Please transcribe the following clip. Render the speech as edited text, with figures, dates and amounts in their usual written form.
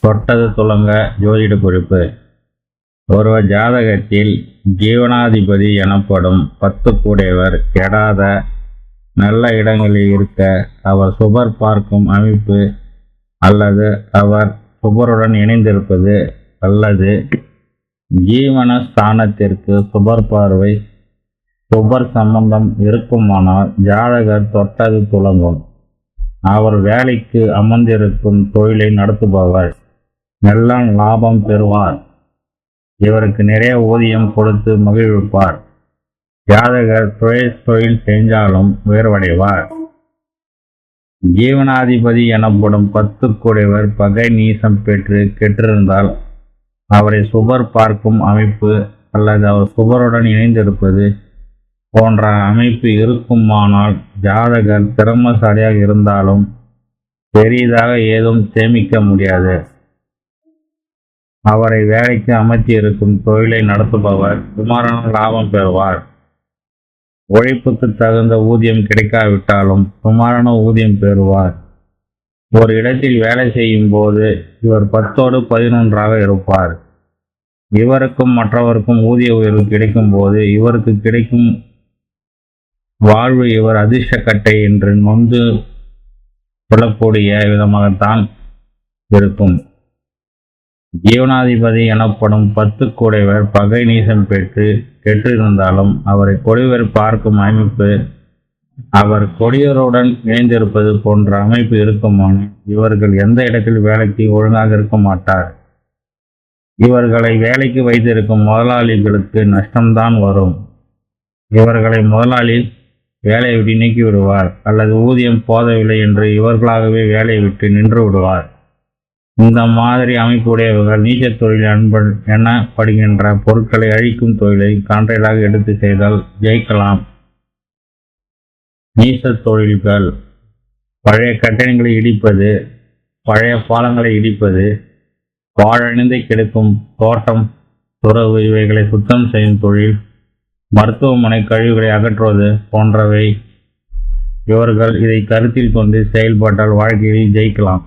தொட்டது துலங்க ஜோதிட குறிப்பு. ஒருவர் ஜாதகத்தில் ஜீவனாதிபதி எனப்படும் 10 கூடையவர் கெடாத நல்ல இடங்களில் இருக்க அவர் சுபர் பார்க்கும் அமைப்பு அல்லது அவர் சுபருடன் இணைந்திருப்பது அல்லது ஜீவன ஸ்தானத்திற்கு சுபர் பார்வை சுபர் சம்பந்தம் இருக்குமானால் ஜாதகர் தொட்டது துலங்கும். அவர் வேலைக்கு அமர்ந்திருக்கும் தொழிலை நடத்துபவர் நல்ல லாபம் பெறுவார். இவருக்கு நிறைய ஊதியம் கொடுத்து மகிழ்விப்பார். ஜாதகர் தொழில் செஞ்சாலும் உயர்வடைவார். ஜீவனாதிபதி எனப்படும் 10 கூடையவர் பகை நீசம் பெற்று கெட்டிருந்தால் அவரை சுபர் பார்க்கும் அமைப்பு அல்லது அவர் சுபருடன் இணைந்திருப்பது போன்ற அமைப்பு இருக்குமானால் ஜாதகர் திறமசாலியாக இருந்தாலும் பெரிதாக ஏதும் சேமிக்க முடியாது. அவரை வேலைக்கு அமர்த்தி இருக்கும் தொழிலை நடத்துபவர் சுமாரான லாபம் பெறுவார். உழைப்புக்கு தகுந்த ஊதியம் கிடைக்காவிட்டாலும் சுமாரான ஊதியம் பெறுவார். ஒரு இடத்தில் வேலை செய்யும் போது இவர் 10ஓடு 11ஆக இருப்பார். இவருக்கும் மற்றவருக்கும் ஊதிய உயர்வு கிடைக்கும் போது இவருக்கு கிடைக்கும் வாழ்வு இவர் அதிர்ஷ்டக்கட்டை என்று நொந்து சொல்லக்கூடிய விதமாகத்தான் இருக்கும். ஜீவனாதிபதி எனப்படும் 10 கூடையவர் பகை நீசம் பெற்று கெட்டிருந்தாலும் அவரை கொடியவர் பார்க்கும் அமைப்பு அவர் கொடியருடன் இணைந்திருப்பது போன்ற அமைப்பு இருக்குமானால் இவர்கள் எந்த இடத்தில் வேலைக்கு ஒழுங்காக இருக்க மாட்டார். இவர்களை வேலைக்கு வைத்திருக்கும் முதலாளிகளுக்கு நஷ்டம்தான் வரும். இவர்களை முதலாளி வேலையை விட்டு நீக்கி விடுவார் அல்லது ஊதியம் போதவில்லை என்று இவர்களாகவே வேலையை விட்டு நின்று விடுவார். இந்த மாதிரி அமைப்புடையவர்கள் நீச்சல் தொழில் எனப்படுகின்ற பொருட்களை அழிக்கும் தொழிலை கான்ட்ராக்டாக எடுத்து செய்தால் ஜெயிக்கலாம். நீச்சல் தொழில்கள் பழைய கட்டணங்களை இடிப்பது, பழைய பாலங்களை இடிப்பது, பாழடைந்து கிடக்கும் தோட்டம் துறவு இவைகளை சுத்தம் செய்யும் தொழில், மருத்துவமனை கழிவுகளை அகற்றுவது போன்றவை இவர்கள் இதை கருத்தில் கொண்டு செயல்பட்டால் வாழ்க்கையில் ஜெயிக்கலாம்.